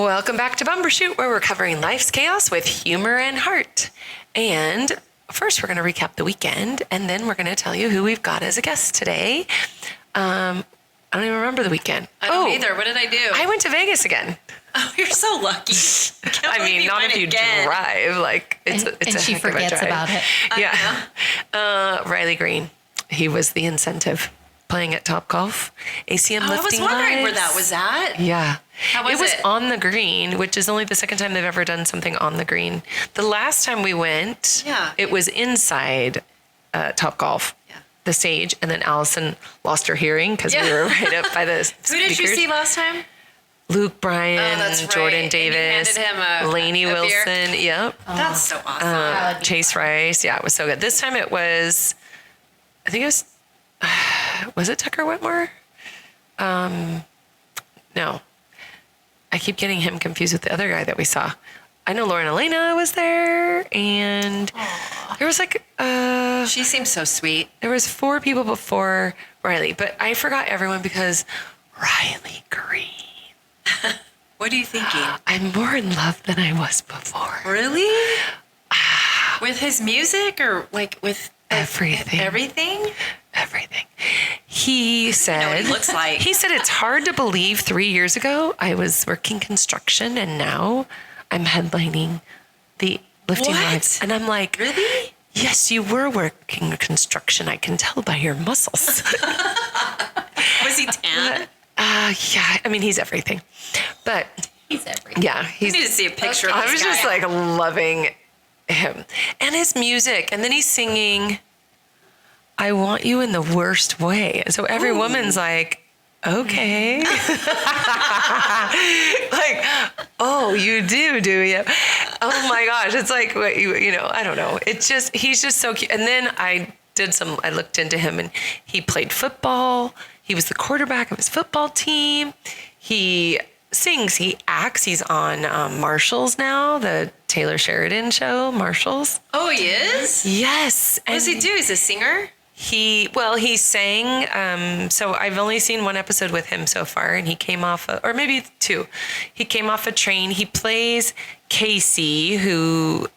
Welcome back to Bumbershoot, where we're covering life's chaos with humor and heart. And first, we're going to recap the weekend, and then we're going to tell you who we've got as a guest today. I don't even remember the weekend. I don't either. What did I do? I went to Vegas again. Oh, you're so lucky. I mean, not if you drive. Like, it's and a she heck of a forgets drive. about it. Yeah. Riley Green. He was the incentive playing at Topgolf. ACM lifting. I was wondering where lights. that was at. Yeah. How was it? Was it? on the green, which is only the second time they've ever done something on the green. The last time we went, it was inside Topgolf. Yeah. The stage, and then Allison lost her hearing because we were right up by the speakers. Who did you see last time? Luke Bryan, that's right. Jordan Davis, And you handed him Lainey a Wilson. beer? Yep. Oh, that's so awesome. Chase Rice. Yeah, it was so good. This time it was, I think it was it Tucker Whitmore? No. I keep getting him confused with the other guy that we saw. I know Lauren Elena was there, and there was like she seems so sweet. There was 4 people before Riley, but I forgot everyone because Riley Green. What are you thinking? I'm more in love than I was before. Really? With his music or like with everything? Everything? Everything. He said, I know what he looks like. He said it's hard to believe 3 years ago I was working construction and now I'm headlining the lifting lights. And I'm like, really? Yes, you were working construction. I can tell by your muscles. Was he tan? Yeah. I mean, he's everything. But he's everything. Yeah. I need to see a picture of this I was guy. just like loving him and his music. And then he's singing, I want you in the worst way. So every woman's like, okay. Like, oh, you do you? Oh my gosh. It's like, you know, I don't know. It's just, he's just so cute. And then I looked into him and he played football. He was the quarterback of his football team. He sings, he acts. He's on Marshalls now, the Taylor Sheridan show, Marshalls. Oh, he is? Yes. What does he do? He's a singer? He sang, so I've only seen 1 episode with him so far, and he came off, or maybe 2. He came off a train. He plays Casey, who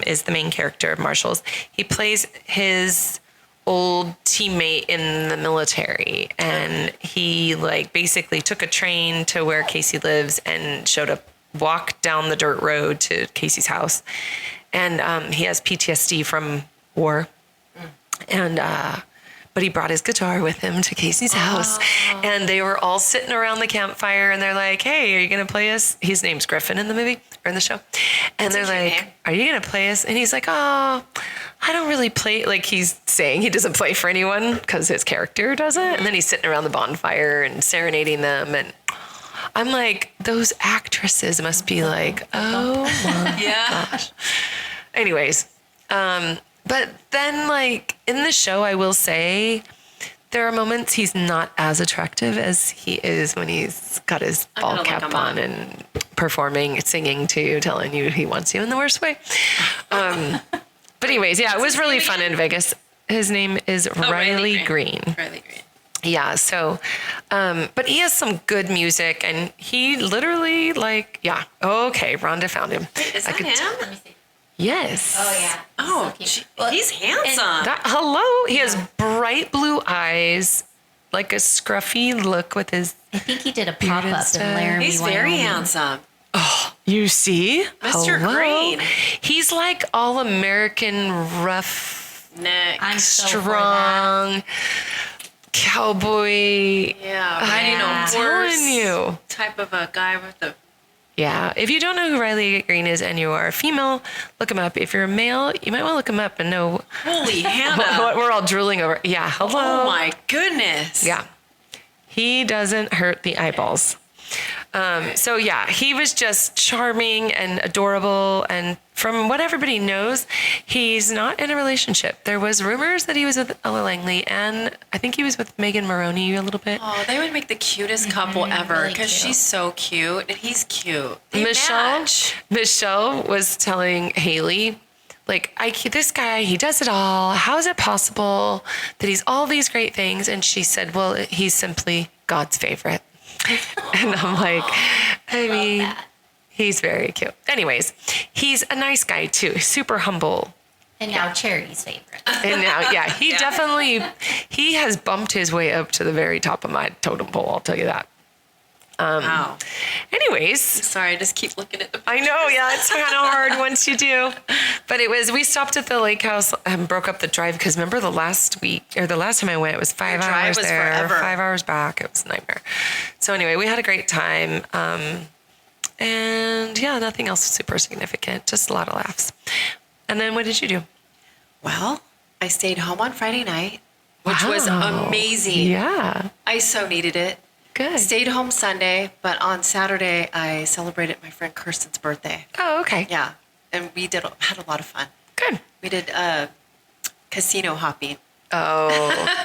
is the main character of Marshalls. He plays his old teammate in the military, and he like basically took a train to where Casey lives and walked down the dirt road to Casey's house. And he has PTSD from war. And, but he brought his guitar with him to Casey's house, and they were all sitting around the campfire, and they're like, hey, are you going to play us? His name's Griffin in the movie or in the show. And they're like, are you going to play us? And he's like, oh, I don't really play. Like he's saying he doesn't play for anyone because his character doesn't. And then he's sitting around the bonfire and serenading them. And I'm like, those actresses must be like, oh my gosh. Anyways, but then, like, in the show, I will say there are moments he's not as attractive as he is when he's got his ball cap on and performing, singing to you, telling you he wants you in the worst way. But anyways, yeah, it was really fun in Vegas. His name is Riley Green. Riley Green. Yeah, so, but he has some good music, and he literally, like, yeah. Okay, Rhonda found him. Wait, is that him? Let me see. Yes. Oh, yeah. Oh, he's handsome. Hello. He has bright blue eyes, like a scruffy look with his. I think he did a pop-up in Laramie, He's very handsome. Oh, you see? Mr. Hello? Green. He's like all American, rough, I'm strong, cowboy. Yeah, riding a horse. Telling you. Type of a guy with a. Yeah, if you don't know who Riley Green is and you are a female, look him up. If you're a male, you might want to look him up and know Holy Hannah. what we're all drooling over. Yeah, hello. Oh my goodness. Yeah, he doesn't hurt the eyeballs. So yeah, he was just charming and adorable. And from what everybody knows, he's not in a relationship. There was rumors that he was with Ella Langley, and I think he was with Megan Maroney a little bit. Oh, they would make the cutest couple ever because she's so cute and he's cute. They match. Michelle was telling Haley, like, this guy, he does it all. How is it possible that he's all these great things? And she said, well, he's simply God's favorite. And I'm like, I mean, He's very cute. Anyways, he's a nice guy too. Super humble. And now Charity's favorite. And now, he definitely, he has bumped his way up to the very top of my totem pole. I'll tell you that. Wow. Anyways. Sorry, I just keep looking at the pictures. I know, it's kind of hard once you do. But we stopped at the lake house and broke up the drive because remember the last time I went, it was 5 hours there, forever. 5 hours back. It was a nightmare. So anyway, we had a great time. And yeah, nothing else super significant, just a lot of laughs. And then what did you do? Well, I stayed home on Friday night, which was amazing. Yeah. I so needed it. Good. Stayed home Sunday, but on Saturday I celebrated my friend Kirsten's birthday. Oh, okay. Yeah, and we had a lot of fun. Good. We did casino hopping. Oh,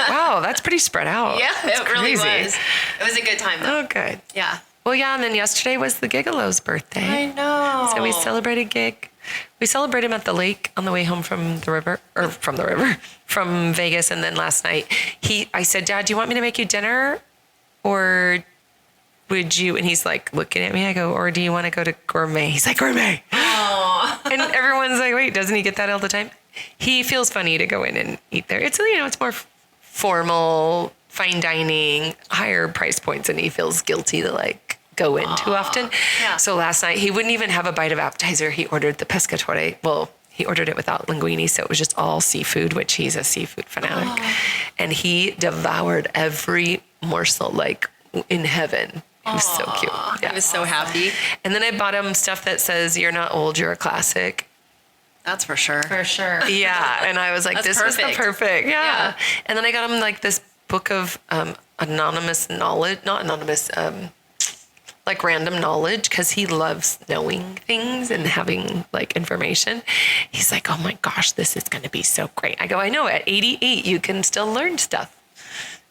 wow, that's pretty spread out. Yeah, that's it really crazy. was. It was a good time though. Oh, good. Yeah. Well, yeah, and then yesterday was the Gigolo's birthday. I know. So we celebrated Gig. We celebrated him at the lake on the way home from Vegas, and then last night I said, Dad, do you want me to make you dinner? Or would you? And he's like looking at me. I go, or do you want to go to gourmet? He's like, gourmet. Oh. And everyone's like, wait, doesn't he get that all the time? He feels funny to go in and eat there. It's, it's more formal, fine dining, higher price points, and he feels guilty to like go in too often. Yeah. So last night he wouldn't even have a bite of appetizer. He ordered the pescatore. Well, he ordered it without linguine, so it was just all seafood, which he's a seafood fanatic. And he devoured every morsel like in heaven. He was so cute. Yeah. I was so happy. And then I bought him stuff that says, "You're not old, you're a classic." That's for sure. For sure. Yeah. And I was like, That's this was the perfect. Yeah. And then I got him like this book of anonymous knowledge, not anonymous, like random knowledge, because he loves knowing things and having like information. He's like, oh my gosh, this is going to be so great. I go, I know, at 88, you can still learn stuff.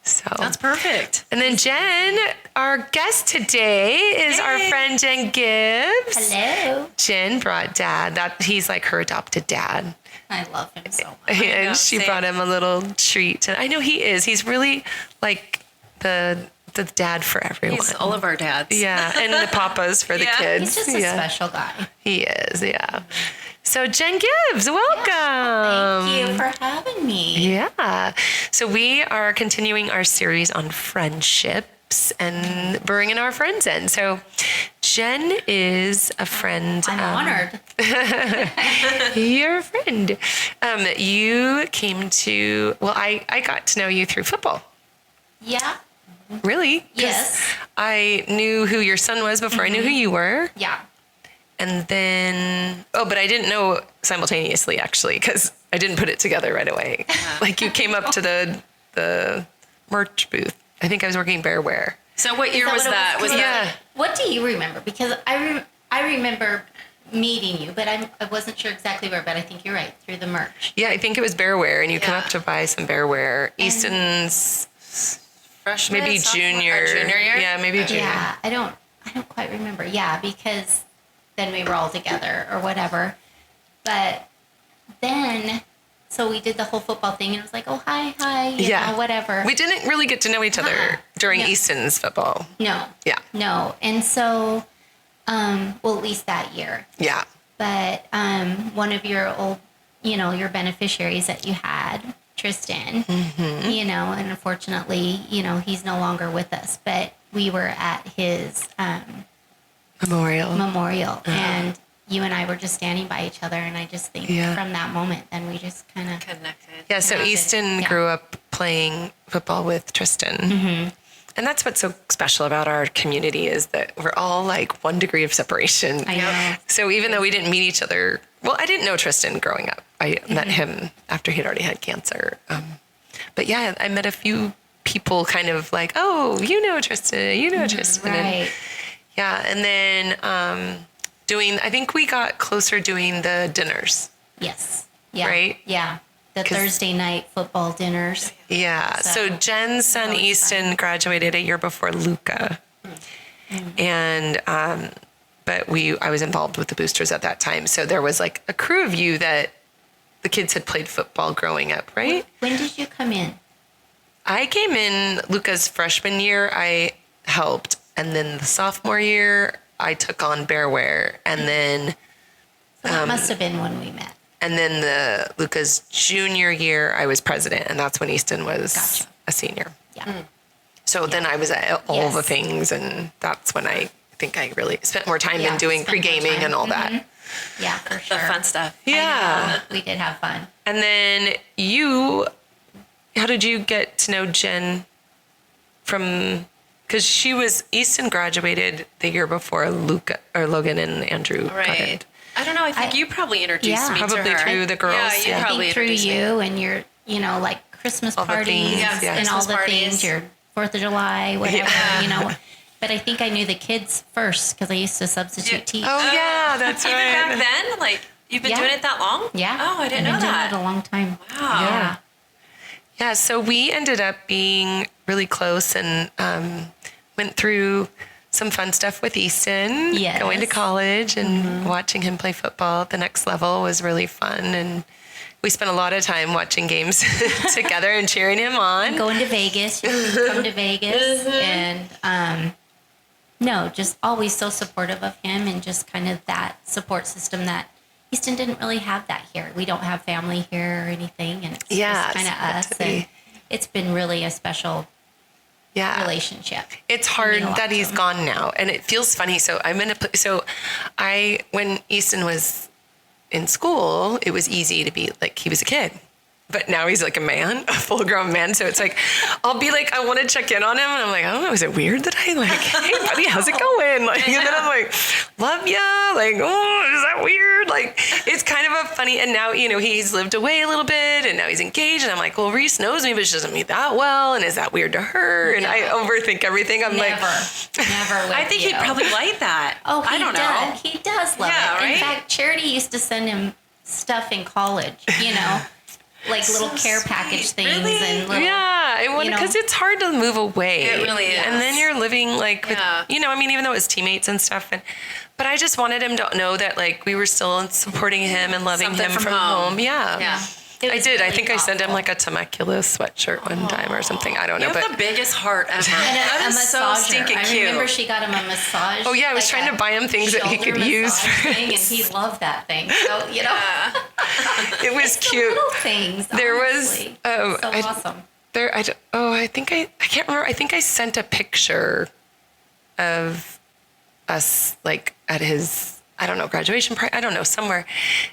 So That's perfect. And then Jen, our guest today is our friend Jen Gibbs. Hello. Jen brought Dad. He's like her adopted dad. I love him so much. And she brought him a little treat. And I know he is. He's really like the dad for everyone. He's all of our dads. Yeah, and the papas for the kids. He's just a special guy. He is, yeah. So Jen Gibbs, welcome. Thank you for having me. Yeah. So we are continuing our series on friendships and bringing our friends in. So Jen is a friend. I'm honored. You're a friend. You came to, I got to know you through football. Yeah. Really? 'Cause Yes. I knew who your son was before I knew who you were. Yeah. And then, but I didn't know simultaneously actually, because I didn't put it together right away. Like you came up to the merch booth. I think I was working Bearwear. So what year was that? Was that? What do you remember? Because I remember meeting you, but I wasn't sure exactly where, but I think you're right, through the merch. Yeah, I think it was Bearwear, and you come up to buy some Bearwear. Easton's Freshman, maybe junior year? Yeah, maybe junior. Yeah, I don't quite remember. Yeah, because then we were all together or whatever. But then, so we did the whole football thing, and it was like, oh, hi, you know, whatever. We didn't really get to know each other during Easton's football. No. Yeah. No. And so, well, at least that year. Yeah. But one of your old, your beneficiaries that you had, Tristan, and unfortunately, he's no longer with us, but we were at his memorial and you and I were just standing by each other, and I just think from that moment, then we just kind of connected. Yeah, so Easton grew up playing football with Tristan. And that's what's so special about our community is that we're all like 1 degree of separation. I know. So even though we didn't meet each other, well, I didn't know Tristan growing up. I met him after he'd already had cancer. But yeah, I met a few people kind of like, oh, you know Tristan, Tristan. Right. And then I think we got closer doing the dinners. Yes. Yeah. Right? Yeah. The Thursday night football dinners. Yeah. So Jen's son Easton graduated a year before Luca. And but I was involved with the boosters at that time. So there was like a crew of you that the kids had played football growing up, right? When did you come in? I came in Luca's freshman year. I helped. And then the sophomore year, I took on Bearware, and then So that must have been when we met. And then Luca's junior year, I was president, and that's when Easton was a senior. Yeah. So then I was at all the things, and that's when I think I really spent more time in doing pre-gaming and all that. Yeah, for sure. The fun stuff. Yeah. We did have fun. And then how did you get to know Jen because Easton graduated the year before Logan and Andrew got Right. it. I don't know. I think you probably introduced me to Probably her. through the girls. Yeah, you I probably think through introduced you and your, like Christmas All the parties things, and yeah. all the Christmas things, parties. your 4th of July, whatever, Yeah. But I think I knew the kids first because I used to substitute teach. Oh, yeah, that's Even right. back then, like you've been doing it that long? Yeah. Oh, I didn't I've know been that. doing it a long time. Wow. Yeah. Yeah, so we ended up being really close and went through some fun stuff with Easton. Yes. Going to college and watching him play football at the next level was really fun. And we spent a lot of time watching games together and cheering him on. Going to Vegas. You could come to Vegas. And no, just always so supportive of him and just kind of that support system that Easton didn't really have that here. We don't have family here or anything. And it's just kind of us. And it's been really a special relationship. It's hard that he's gone now, and it feels funny. So when Easton was in school, it was easy to be like he was a kid. But now he's like a man, a full-grown man. So it's like, I'll be like, I want to check in on him. And I'm like, I don't know, is it weird that I like, hey, buddy, how's it going? Like, and then I'm like, love ya. Like, oh, is that weird? Like, it's kind of a funny, and now, he's lived away a little bit, and now he's engaged. And I'm like, well, Reese knows me, but she doesn't meet that well. And is that weird to her? And I overthink everything. I'm Never with I think he'd probably like that. Oh, I don't know. He does love it. Right? In fact, Charity used to send him stuff in college, like little care package things Really? and little, because it's hard to move away. It really is. And then you're living like with, even though it's teammates and stuff. But I just wanted him to know that like we were still supporting him and loving Something him from home. Yeah. I did. I think I sent him like a Temecula sweatshirt one time or something. I don't know. You have the biggest heart ever. and That a is so massager. stinking I cute. remember she got him a massage. Oh yeah, I was trying to buy him things that he could shoulder use. massage thing, and he loved that thing. So It was it's the cute. little things. There honestly. was so awesome. I can't remember. I think I sent a picture of us like at his, I don't know, graduation party. I don't know, somewhere.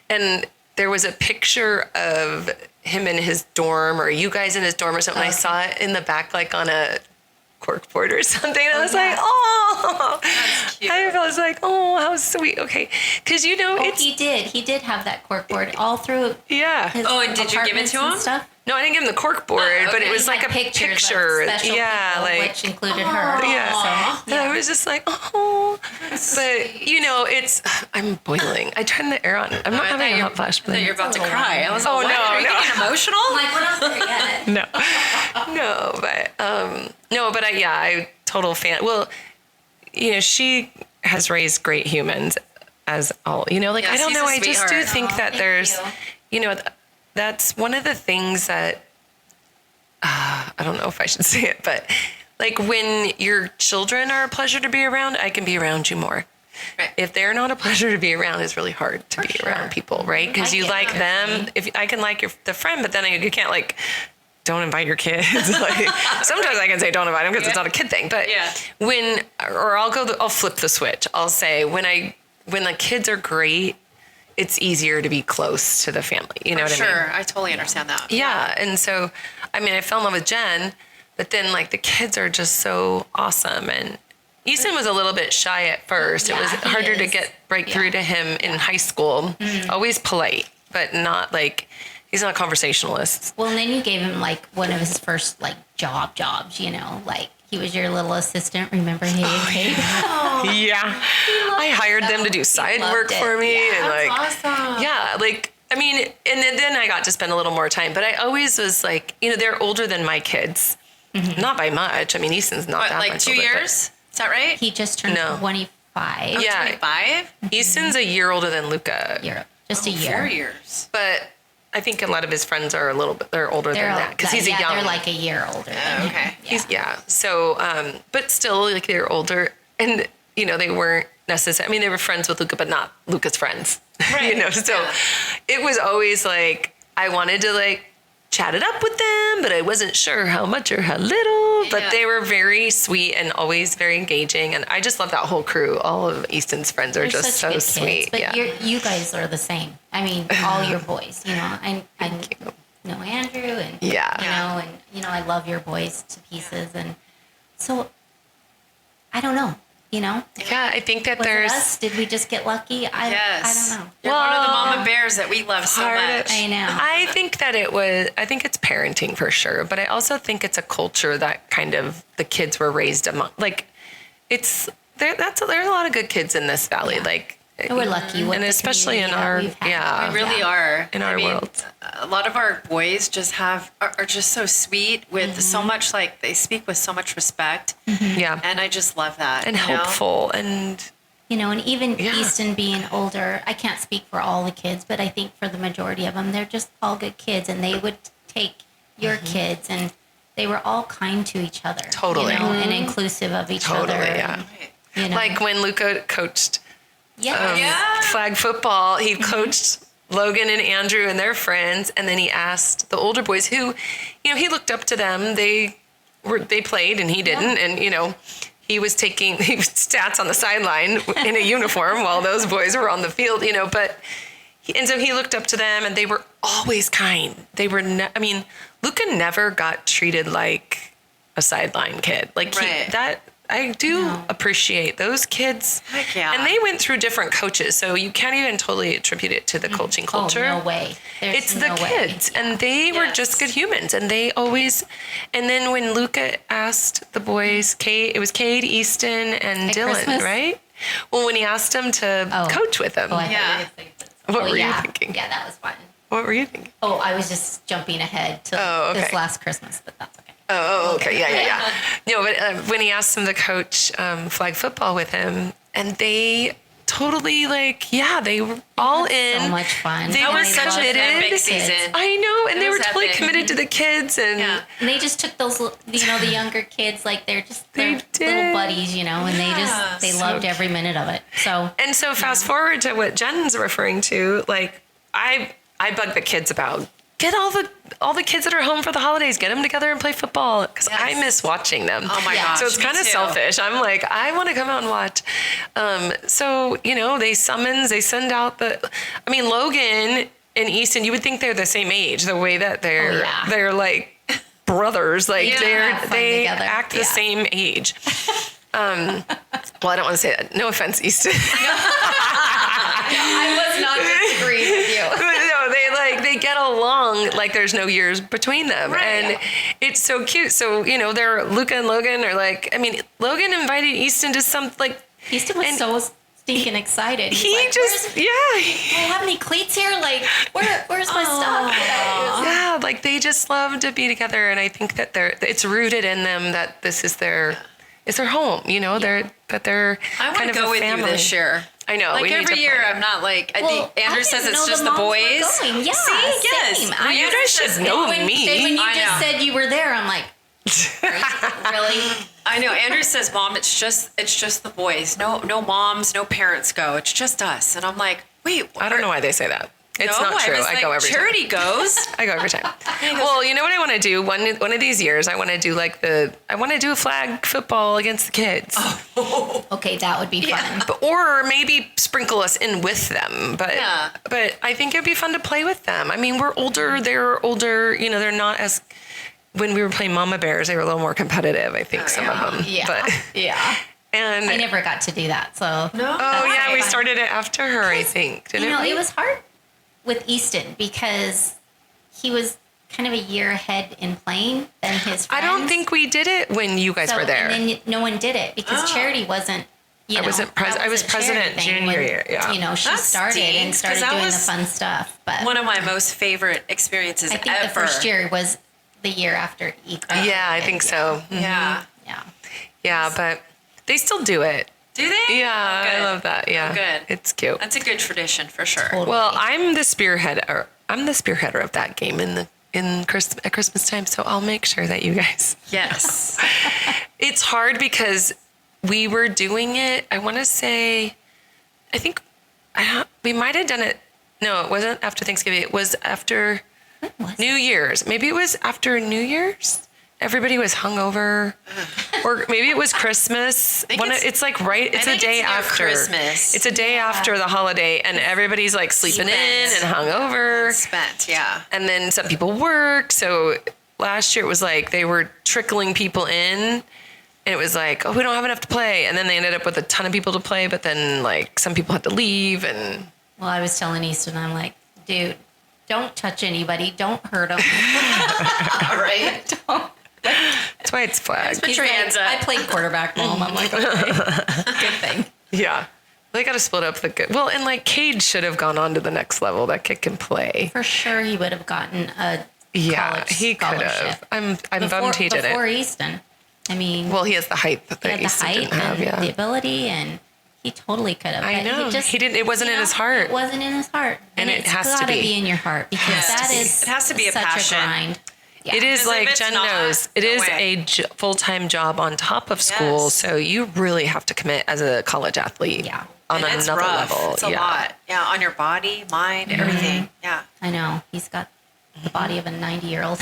And there was a picture of him in his dorm or you guys in his dorm or something. Okay. I saw it in the back, like on a corkboard or something. And I was like, oh, that's cute. I was like, oh, how sweet. Okay. Cause he did have that corkboard all through. Yeah. And did you give it to him? Stuff? No, I didn't give him the corkboard, but it was like a picture. Special people, which included her. Yeah. So, and I was just like, oh. But, I'm boiling. I turned the air on. I'm not having a hot flash. I thought you were about to cry. I was like, what? Are you getting emotional? Like, we're not there yet. I total fan. Well, she has raised great humans as all, I don't know. I just do think that there's, that's one of the things that, I don't know if I should say it, but like when your children are a pleasure to be around, I can be around you more. Right. If they're not a pleasure to be around, it's really hard to be around people, right? Because you like them. If I can like the friend, but then you can't like, don't invite your kids. Like sometimes I can say don't invite them because it's not a kid thing. But I'll flip the switch. I'll say when the kids are great, it's easier to be close to the family. You know what I mean? Sure, I totally understand that. Yeah, and so I fell in love with Jen, but then like the kids are just so awesome. And Easton was a little bit shy at first. It was harder to break through to him in high school. Always polite, but not like he's not a conversationalist. Well, and then you gave him like one of his first like jobs. Like he was your little assistant. Remember him? Yeah, I hired them to do side work for me, and like, awesome. Yeah, like. And then I got to spend a little more time, but I always was like, they're older than my kids. Not by much. Easton's not that like much 2 older, years? Is that right? He just turned 25. Yeah. 25? Easton's a year older than Luca. Just a year. 4 years. But I think a lot of his friends are they're older than that because he's a young. They're like a year older. Than okay. Him. So, but still, like they're older, and they weren't necessarily, I mean, they were friends with Luca, but not Luca's friends, Right. So it was always like, I wanted to like chat it up with them, but I wasn't sure how much or how little, but they were very sweet and always very engaging. And I just love that whole crew. All of Easton's friends are They're just such so good sweet. kids, but you guys are the same. I mean, all your boys, I know Andrew and, I love your boys to pieces. And so I don't know, Yeah, I think that was there's... it us? Did we just get lucky? I don't know. You're one of the mama bears that we love so much. I know. I think that I think it's parenting for sure, but I also think it's a culture that kind of the kids were raised among. Like, there's a lot of good kids in this valley. Yeah. Like, And we're lucky with and the especially in community that our, we've had. We really are. in our world. A lot of our boys just are just so sweet with so much, like, they speak with so much respect. Yeah. And I just love that. And hopeful and... And even Yeah. Easton being older, I can't speak for all the kids, but I think for the majority of them, they're just all good kids, and they would take your kids, and they were all kind to each other. Totally. And inclusive of each other. Totally, yeah. Like when Luca coached flag football, he coached Logan and Andrew and their friends, and then he asked the older boys who, he looked up to them. They played and he didn't, and he was taking stats on the sideline in a uniform while those boys were on the field, but and so he looked up to them, and they were always kind. They were Luca never got treated like a sideline kid. Like I do appreciate those kids. Heck yeah. And they went through different coaches, so you can't even totally attribute it to the coaching culture. Oh, no way. It's the kids, and they were just good humans, and they always. And then when Luca asked the boys, it was Cade, Easton, and At Dylan, Christmas? right? Well, when he asked them to coach with him, what were you thinking? Yeah, that was fun. What were you thinking? Oh, I was just jumping ahead to this last Christmas, but that's okay. Oh, okay. Yeah. No, but when he asked them to coach flag football with him, and they totally they were all in. So much fun. They were such an epic season. I know, and they were was totally epic. committed to the kids, and And they just took those, the younger kids, like they're just They little did. buddies, and they loved every minute of it. So fast forward to what Jen's referring to, like I bug the kids about. Get all the kids that are home for the holidays, get them together and play football, because I miss watching them. Oh my gosh. So it's kind of selfish. I'm like, I want to come out and watch. So, they send out Logan and Easton, you would think they're the same age, the way that they're like brothers, like they together. act the same age. Well, I don't want to say that. No offense, Easton. I was not disagreeing with you. No, they get along like there's no years between them. Right. And it's so cute. So, they're Luca and Logan are like, Logan invited Easton to some Easton was so stinking excited. He's like, do I have any cleats here? Like, where's my stuff? Yeah, like they just love to be together. And I think that it's rooted in them that this is their home, they're I want kind to of go a with family. you this year. I know. Like we need every to year, plan. I'm not like, I think Andrew says it's just the moms were boys. going. Yeah, See? Yes. same. Well, You guys should know me. When you I just know. said you were there, I'm like, really? I know. Andrew says, Mom, it's just the boys. No moms, no parents go. It's just us. And I'm like, wait. I don't know why they say that. It's No, not true. was I like, go every time. Charity goes. I go every time. Well, you know what I want to do? One of these years, I want to do a flag football against the kids. Okay, that would be fun. Or maybe sprinkle us in with them. But I think it'd be fun to play with them. We're older. They're older. They're not as... When we were playing Mama Bears, they were a little more competitive, I think, some of them. Yeah. But, Yeah. and I never got to do that, so. No. Oh, yeah, we fun. started it after her, I think. Didn't we? It was hard with Easton because he was kind of a year ahead in playing than his friends. I don't think we did it when you guys were there. And then no one did it because Charity wasn't. I was president junior year. Yeah. She That started and stinks, started 'cause that doing the was fun stuff. But One of my most favorite experiences I think ever. the first year was the year after Easton. Yeah, I think so. Yeah. Yeah. Yeah, but they still do it. Do they? Yeah, Good. I love that. Yeah, Oh, good. It's cute. That's a good tradition for sure. Totally. Well, I'm the spearheader of that game at Christmas time, so I'll make sure that you guys. Yes. It's hard because we were doing it. I want to say I think we might have done it. No, it wasn't after Thanksgiving. It was after New Year's. Maybe it was after New Year's. Everybody was hungover, or maybe it was Christmas. It's like it's a day after Christmas. It's a day after the holiday, and everybody's like sleeping in and hungover. Spent, yeah. And then some people work. So last year it was like they were trickling people in, and it was like, oh, we don't have enough to play. And then they ended up with a ton of people to play, but then like some people had to leave. And well, I was telling Easton, I'm like, dude, don't touch anybody, don't hurt them. Right? Don't. That's why it's flagged. He's like, I played quarterback, Mom. I'm like, okay, good thing. Yeah. They got to split up the good. Well, and like Cade should have gone on to the next level. That kid can play. For sure, he would have gotten a college he could have. I'm bummed he didn't. Before Easton. I mean. Well, he has the height that he had Easton the height didn't have. and the ability, and he totally could have. I know. He didn't. It wasn't in his heart. It wasn't in his heart. And it has to be in your heart because it has to be a such passion. A grind. Yeah. It is like if it's Jen not, knows. It no is way. a full-time job on top of school, so you really have to commit as a college athlete. Yeah. On And it's another rough. level. It's a lot. Yeah, on your body, mind, everything. Yeah. I know. He's got the body of a 90-year-old.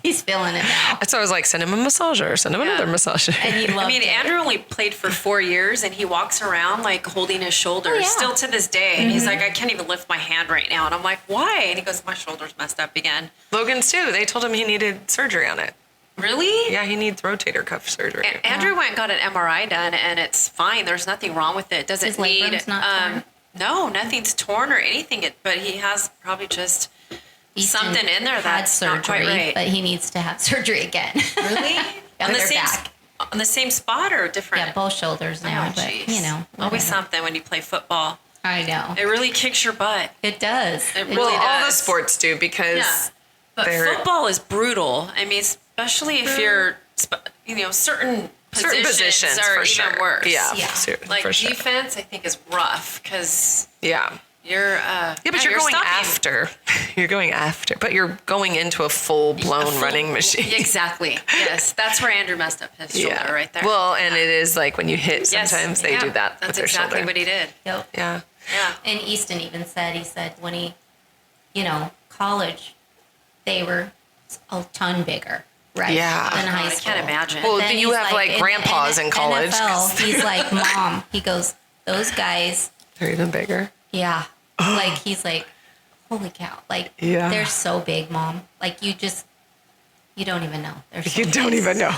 He's feeling it now. So I was like, send him a massager. Send him another massager. And he loved it. Andrew only played for 4 years, and he walks around like holding his shoulders Oh, yeah. still to this day. And he's like, I can't even lift my hand right now. And I'm like, why? And he goes, my shoulder's messed up again. Logan's too. They told him he needed surgery on it. Really? Yeah, he needs rotator cuff surgery. Andrew went and got an MRI done, and it's fine. There's nothing wrong with it. Doesn't His need. labrum's not torn? No, nothing's torn or anything. But he has probably just Easton something in there had that's surgery, not quite right. but he needs to have surgery again. Really? On the their same back. on the same spot or different? Yeah, both shoulders now, Oh, but geez. you know, Always whatever. something when you play football. I know. It really kicks your butt. It does. It really well, does. all the sports do because Yeah. But they're football is brutal. I mean, especially if you're, certain positions are for even sure. worse. Yeah, Yeah. for Like sure. defense, I think is rough because Yeah. you're. Yeah, but you're going stopping- after. You're going after, but you're going into a full-blown running machine. Exactly. Yes, that's where Andrew messed up his shoulder right there. Well, and it is like when you hit, Yes. sometimes they Yeah. do that That's with their exactly shoulder. what he did. Yep. Yeah. Yeah. And Easton even said, when he, college, they were a ton bigger, right? Yeah. Than high I school. can't imagine. Well, Then you he's have like grandpas in college. NFL, he's like, Mom, he goes, those guys, They're even bigger. yeah. Like, he's like, holy cow. Like, Yeah. they're so big, Mom. Like, you don't even know. They're so You don't big. even know.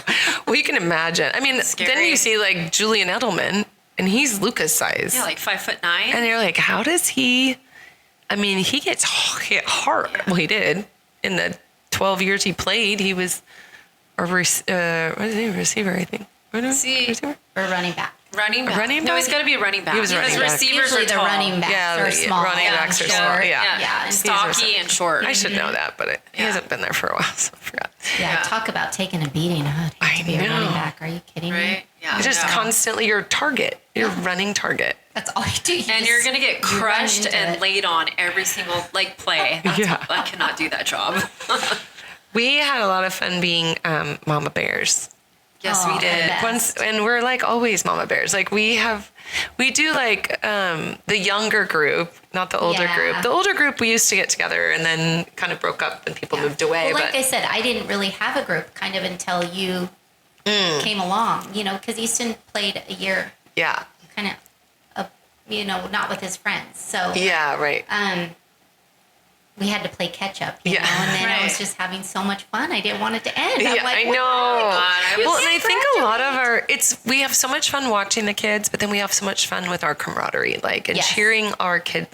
Well, you can imagine. I mean, Scary. then you see like Julian Edelman, and he's Luca's size. Yeah, like 5'9". And you're like, how does he? I mean, he gets hit hard. Yeah. Well, he did. In the 12 years he played, he was what is he? Receiver, I think. See- Receiver? Or running back. Running back. Running No, back? he's got to be a running back. He was running because back. receivers Usually are the tall. running backs Yeah, are small. running backs are short. small. Yeah. Yeah, and Stocky and short. I should know that, but he Yeah. hasn't been there for a while, so I forgot. Yeah, Yeah. talk about taking a beating. Huh? I To be a know. running back. Are you kidding me? Right? Yeah. It's just I know. constantly your target, your running target. That's all you do. And you're going to get you run crushed into and it. laid on every single play. Yeah. I cannot do that job. We had a lot of fun being Mama Bears. Yes, Oh, we did. best. Once, and we're like always Mama Bears. Like we do like the younger group, not the older Yeah. group. The older group we used to get together and then kind of broke up and people moved away. Well, like but I said, I didn't really have a group kind of until you came along, because Easton played a year yeah, kind of, not with his friends. So yeah, right. we had to play catch up, Yeah. and then I was Right. just having so much fun. I didn't want it to end. I'm Yeah, like, I "What?" know. I was- Well, and I think a lot of we have so much fun watching the kids, but then we have so much fun with our camaraderie, and Yes. cheering our kid,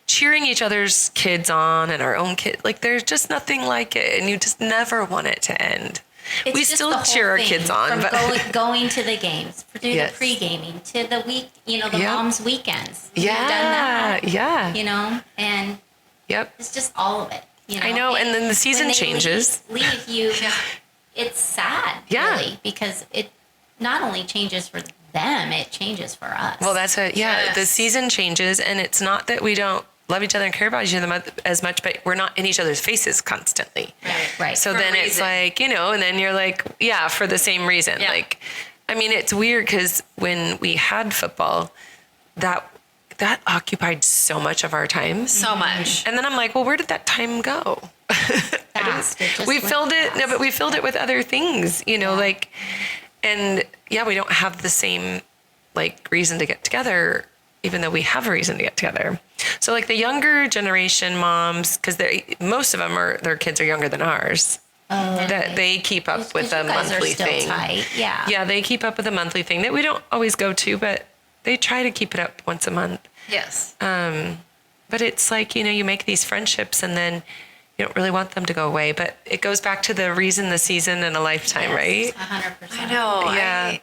cheering each other's kids on and our own kid. Like there's just nothing like it, and you just never want it to end. It's we just still the whole cheer our thing, kids on, from but going to the games, to Yes. the pre-gaming, to the week, the Yep. mom's weekends. We've yeah, done that, yeah, and yep. it's just all of it. I know, and then the season when they changes. Leave you, it's sad, Yeah. really, because it not only changes for them, it changes for us. Well, that's the Yes. season changes, and it's not that we don't love each other and care about each other as much, but we're not in each other's faces constantly. right. So For a then it's reason. like, and then you're like, yeah, for the same reason. Yeah. Like, I mean, it's weird because when we had football, that occupied so much of our time. So much. And then I'm like, well, where did that time go? Fast. We filled it. No, but we filled it with other things, like, and we don't have the same like reason to get together, even though we have a reason to get together. So like the younger generation moms, because most of them their kids are younger than ours. That they keep up with a monthly thing. Tight. Yeah. Yeah, they keep up with a monthly thing that we don't always go to, but they try to keep it up once a month. Yes. But it's like, you make these friendships and then you don't really want them to go away. But it goes back to the reason, the season, and a lifetime, right? 100%. I know. Yeah.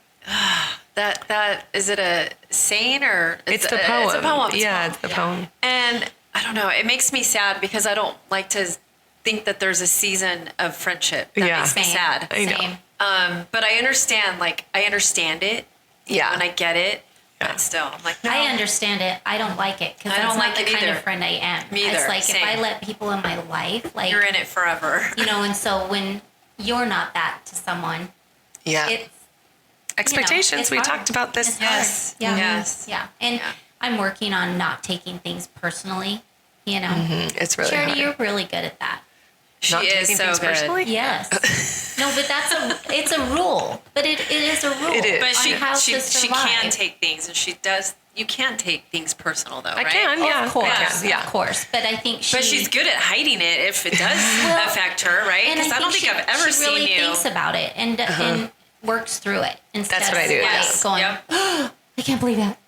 That is it a saying or It's the poem. It's a poem. It's the poem. And I don't know. It makes me sad because I don't like to think that there's a season of friendship. That makes me sad. I know. But I understand. Like I understand it. Yeah. And I get it. But still, I'm like, no. I understand it. I don't like it because I that's don't not like the it kind either. of friend I am. Me either. It's like Same. if I let people in my life, like You're in it forever. and so when you're not that to someone, Yeah. it's Expectations. it's we hard. talked about this. It's hard. Yes. Yeah. Yes. Yeah. And I'm working on not taking things personally. It's really Charity, hard. you're really good at that. She Not is taking so things good. personally? Yes. No, but it's a rule. But it is a rule. It is. But on how to she survive. can take things, and she does. You can take things personal, though, right? I can, yeah. Of course, I can, yeah. of course. But I think But she's good at hiding it if it does affect her, right? And Because I don't think I've ever she really seen you. thinks about it and works through it instead That's what I do, of like yes. going, Yep. I can't believe that,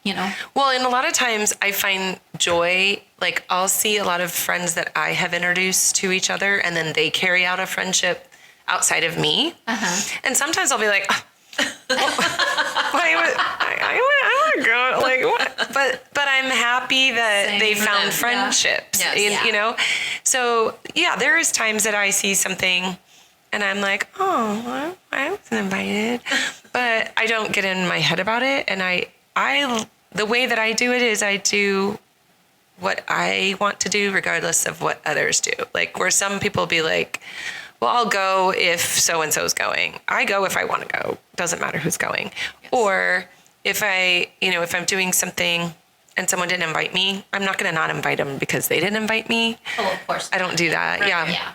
Well, and a lot of times I find joy, like I'll see a lot of friends that I have introduced to each other and then they carry out a friendship outside of me. And sometimes I'll be like, I want to go, like, what? But I'm happy that they found friendships, Yes. So there is times that I see something and I'm like, oh, well, I wasn't invited, but I don't get in my head about it. And the way that I do it is I do what I want to do regardless of what others do. Like where some people be like, well, I'll go if so-and-so's going. I go if I want to go. Doesn't matter who's going. Yes. Or if if I'm doing something and someone didn't invite me, I'm not going to not invite them because they didn't invite me. Oh, of course. I don't do that. Right. Yeah.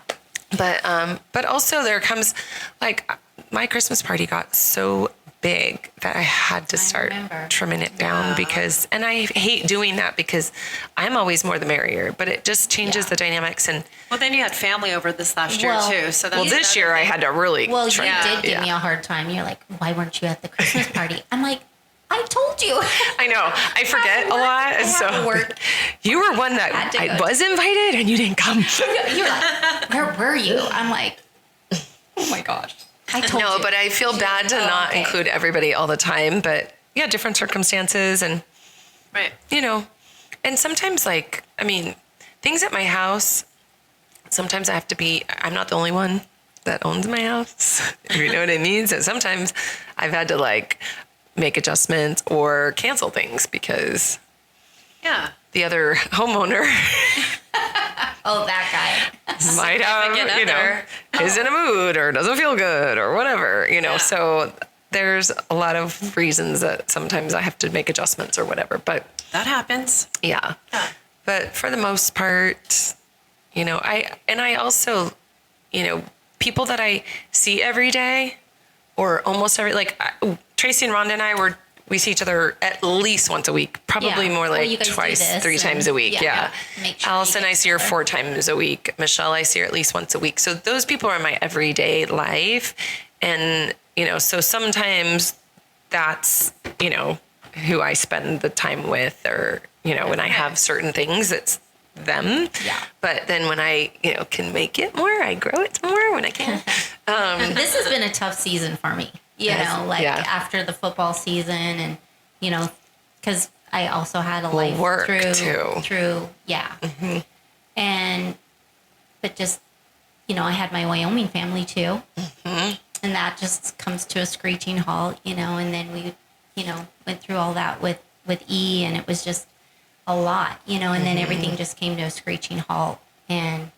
But also there comes like my Christmas party got so big that I had to start trimming it down because, and I hate doing that because I'm always more the merrier, but it just changes the dynamics. And Well, then you had family over this last year too. So that's this year I had to really. Well, trim you it. did give me a hard time. You're like, why weren't you at the Christmas party? I'm like, I told you. I know. I forget a lot. I So have to work. you were one that I was invited and you didn't come. You're like, where were you? I'm like, oh my gosh. I told you. No, but I feel bad to not include everybody all the time. But different circumstances and, right. And sometimes things at my house, sometimes I have to be, I'm not the only one that owns my house. If you know what I mean? So sometimes I've had to make adjustments or cancel things because the other homeowner oh, that guy. might have, is in a mood or doesn't feel good or whatever, so there's a lot of reasons that sometimes I have to make adjustments or whatever, but that happens. Yeah. But for the most part, I also, people that I see every day or almost every, Tracey and Rhonda and we see each other at least once a week, probably more twice, 3 times a week. Yeah. Make sure Allison, I see her 4 times a week. Michelle, I see her at least once a week. So those people are in my everyday life. And, so sometimes that's, who I spend the time with or, when I have certain things, it's them. Yeah. But then when I, can make it more, I grow it more when I can. This has been a tough season for me. After the football season and, because I also had a life work through, And, but just, I had my Wyoming family too. Mm-hmm. And that just comes to a screeching halt, and then we, went through all that with E and it was just a lot, and then everything just came to a screeching halt and,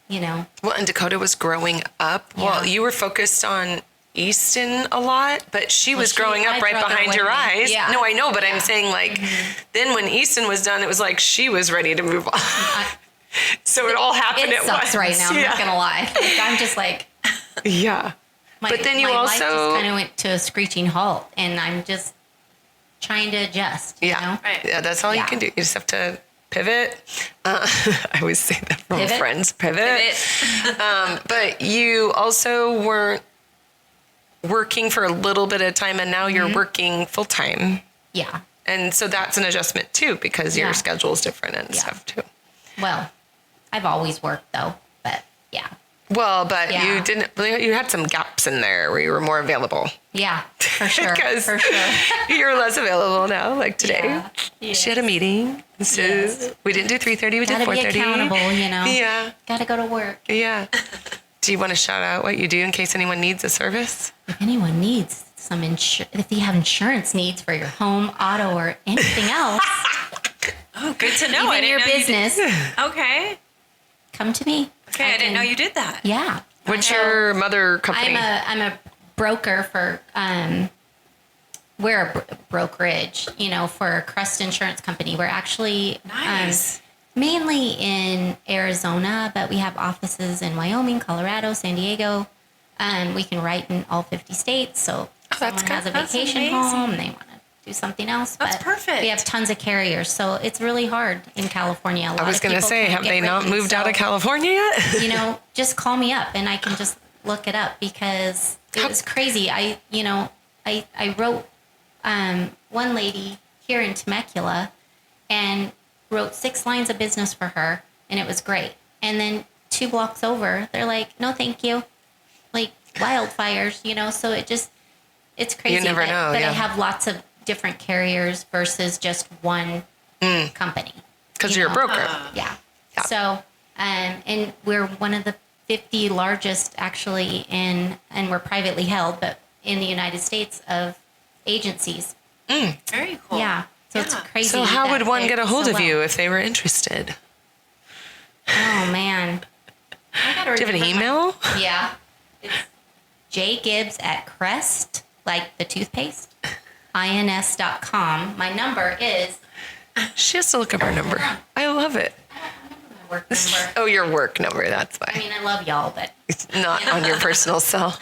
Well, and Dakota was growing up. Yeah. Well, you were focused on Easton a lot, but she was she- growing up my right brother behind with your me. eyes. Yeah. No, I know, but Yeah. I'm saying like, then when Easton was done, it was like she was ready to move on. So it all happened It at sucks once. right now. I'm not gonna lie. Like, I'm just like, Yeah. But then you my life also, just kind of went to a screeching halt, and I'm just trying to adjust. You know? Right. Yeah, that's all you Yeah. can do. You just have to pivot. I always say that from Pivot? friends. Pivot. But you also weren't working for a little bit of time, and now you're working full time. Yeah. And so that's an adjustment too, because your Yeah. schedule is different and Yeah. stuff too. Well, I've always worked though, but yeah. Well, but Yeah. you didn't. You had some gaps in there where you were more available. Yeah, for sure. Because For sure. you're less available now. Like today, Yeah. she had a meeting. So Yes. we didn't do 3:30. We did Gotta be 4:30. accountable, you know. Yeah, Gotta go to work. yeah. Do you want to shout out what you do in case anyone needs a service? If anyone needs some if you have insurance needs for your home, auto, or anything else, Oh, good to know. I even didn't your know you business, did- Okay. come to me. Okay. I didn't know you did that. Yeah. What's So, your mother company? I'm a broker for we're a brokerage, you know, for Crest Insurance Company. We're actually Nice. mainly in Arizona, but we have offices in Wyoming, Colorado, San Diego. We can write in all 50 states. So if that's someone good. has a That's vacation amazing. home, they want to do something else. That's but perfect. We have tons of carriers, so it's really hard in California. A lot I was of going to people say, can't have get they not written, moved out so, of California yet? You know, just call me up and I can just look it up because it was crazy. I wrote one lady here in Temecula and wrote 6 lines of business for her, and it was great. And then 2 blocks over, they're like, "No, thank you." Like wildfires, you know. So it's crazy. You never know, But yeah. I have lots of different carriers versus just one company. Because you you're a know. broker. Yeah. Yeah. So, and we're one of the 50 largest actually and we're privately held, but in the United States of agencies. Very cool. Yeah. So it's Yeah. crazy. So how that would one they're get a hold so of well. you if they were interested? Oh man. I gotta Do you have an remember email? Yeah. It's jgibbs at Crest, like the toothpaste, ins.com. My number is She has to look up her number. I love it. my work number. Oh, your work number. That's I why. mean, I love y'all, but It's not on your personal cell.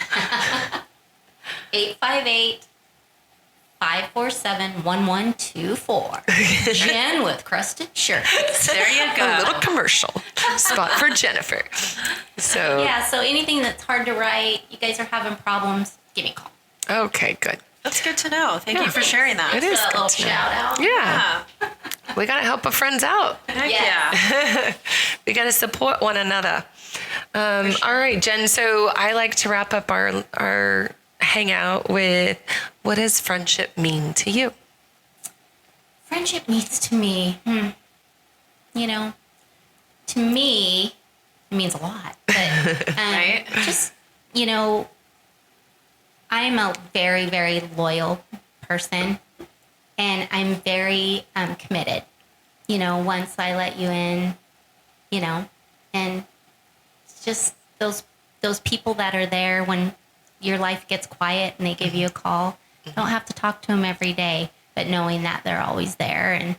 858-547-1124. Jen with Crusted Shirts. There you A go. little commercial spot for Jennifer. So, Yeah, so anything that's hard to write, you guys are having problems, give me a call. okay, good. That's good to know. Thank Yeah. you for sharing that. It is Just a good little to know. shout out. Yeah. Yeah. We got to help our friends out. Heck Yes. yeah. We got to support one another. All right, Jen. So I like to wrap up our hangout with, what does friendship mean to you? Friendship means to me, you know, to me, it means a lot. But Right. just, you know, I'm a very, very loyal person, and I'm very committed. You know, once I let you in, you know, and it's just those people that are there when your life gets quiet and they give you a call. Don't have to talk to them every day, but knowing that they're always there, and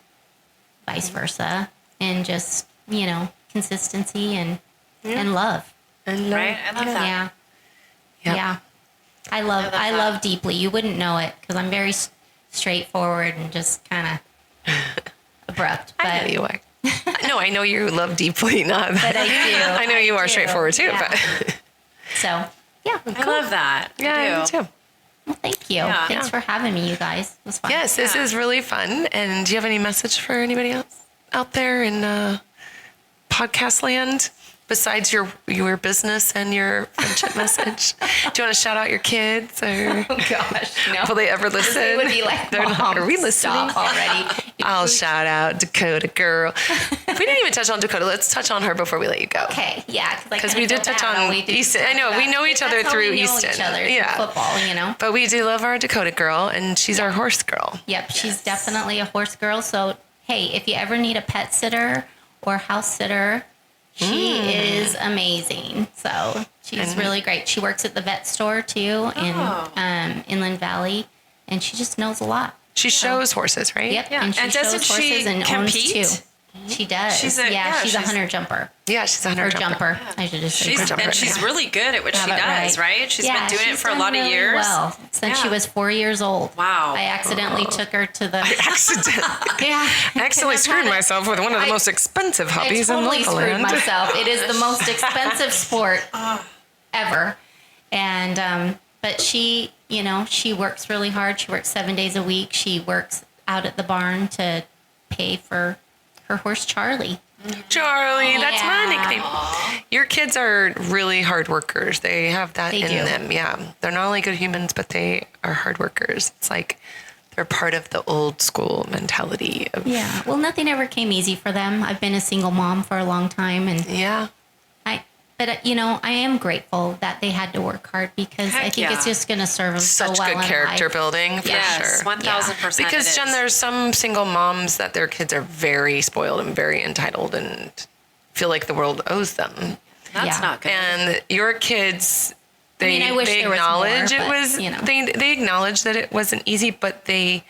vice versa, and just, you know, consistency and love. And Right. I love that. Yeah. Yep. Yeah. I love that. love deeply. You wouldn't know it because I'm very straightforward and just kind of abrupt. But I know you are. No, I know you love deeply, not. But I do. I know you are do. straightforward too. Yeah. But So, yeah. I love that. I yeah, do. me too. Well, thank you. Yeah. Thanks Yeah. for having me, you guys. It was fun. Yes, this is really fun. And do you have any message for anybody else out there in podcast land besides your business and your friendship message? Do you want to shout out your kids, or Oh, gosh. No. will they ever listen? They would be like, They're not. Mom, Are we listening? stop already. I'll shout out Dakota girl. We didn't even touch on Dakota. Let's touch on her before we let you go. Okay, yeah, Because we did touch on Easton. I know, we know each other through Easton. Each other Yeah. through football, you know. But we do love our Dakota girl, and she's our horse girl. Yep, she's definitely a horse girl. So, hey, if you ever need a pet sitter or house sitter, She is amazing. So she's really great. She works at the vet store too in Inland Valley, and she just knows a lot. She shows horses, right? Yep. Yeah. And she doesn't shows horses she and compete? owns too. She does. She's She's a a hunter jumper. Yeah, she's a hunter Or jumper. I should just say jumper. And she's really good at what she Have it does, right? She's been doing it she's for a done lot of really years. Well, since she Yeah. was 4 years old. Wow. I accidentally took her to the. Accidentally. Yeah. I accidentally screwed myself with one of the I- most expensive I hobbies totally in screwed Lucaland. myself. It is the most expensive sport ever. And, but she, she works really hard. She works 7 days a week. She works out at the barn to pay for her horse, Charlie. Charlie, that's my Yeah. nickname. Your kids are really hard workers. They have that They in do. them. Yeah. They're not only good humans, but they are hard workers. It's like they're part of the old school mentality of Yeah. Well, nothing ever came easy for them. I've been a single mom for a long time, and yeah. I am grateful that they had to work hard because I Heck think it's yeah. just going to serve them so Such well good in character life. building for Yes, sure. 1,000%. Because it Jen, is. there's some single moms that their kids are very spoiled and very entitled and feel like the world owes them. That's Yeah. not good. And your kids, they, I wish they there was acknowledge more, it but, was, they acknowledge that it wasn't easy, but they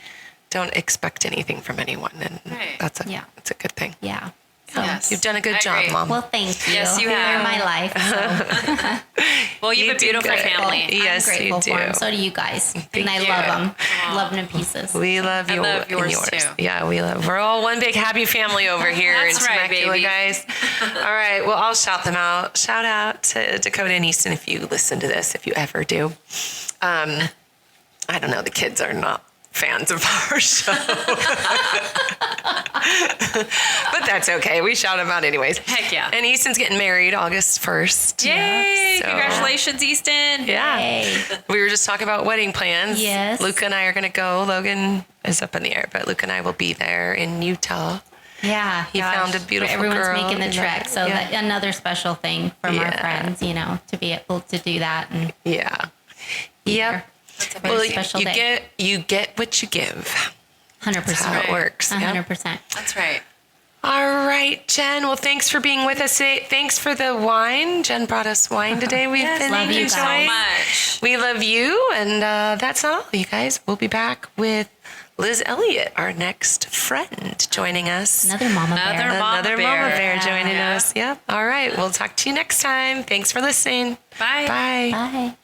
don't expect anything from anyone. And Right. that's Yeah. a good thing. Yeah. So, Yes. You've done a good I job, agree. Mom. well, thank you. Yes, you They're have. my life. So Well, you You have a did beautiful good. family. Yes, I'm grateful you for do. them. So do you guys. And I you. love them. Love them to pieces. We love I you love and yours, too. Yeah, we're all one big happy family over here That's in right, Temecula, baby. guys. All right, well, I'll shout them out. Shout out to Dakota and Easton if you listen to this, if you ever do. I don't know, the kids are not fans of our show. But that's okay. We shout them out anyways. Heck yeah. And Easton's getting married August 1st. Yay! So- Congratulations, Easton. Yeah. Hey. We were just talking about wedding plans. Yes. Luca and I are going to go. Logan is up in the air, but Luca and I will be there in Utah. Yeah. He found a beautiful Everyone's girl making the in trek. that- So yeah. that another special thing from our Yeah. friends, to be able to do that. And Yeah. Yep. It's a very Well, special you day. get what you give. 100%. That's how it works. Yep. 100%. That's right. All right, Jen. Well, thanks for being with us today. Thanks for the wine. Jen brought us wine today. We've been love you enjoying. guys. So much. We love you, and that's not all, you guys. We'll be back with Liz Elliott, our next friend, joining us. Another mama bear. Another mama bear Yeah. joining us. Yep. All right. We'll talk to you next time. Thanks for listening. Bye. Bye. Bye.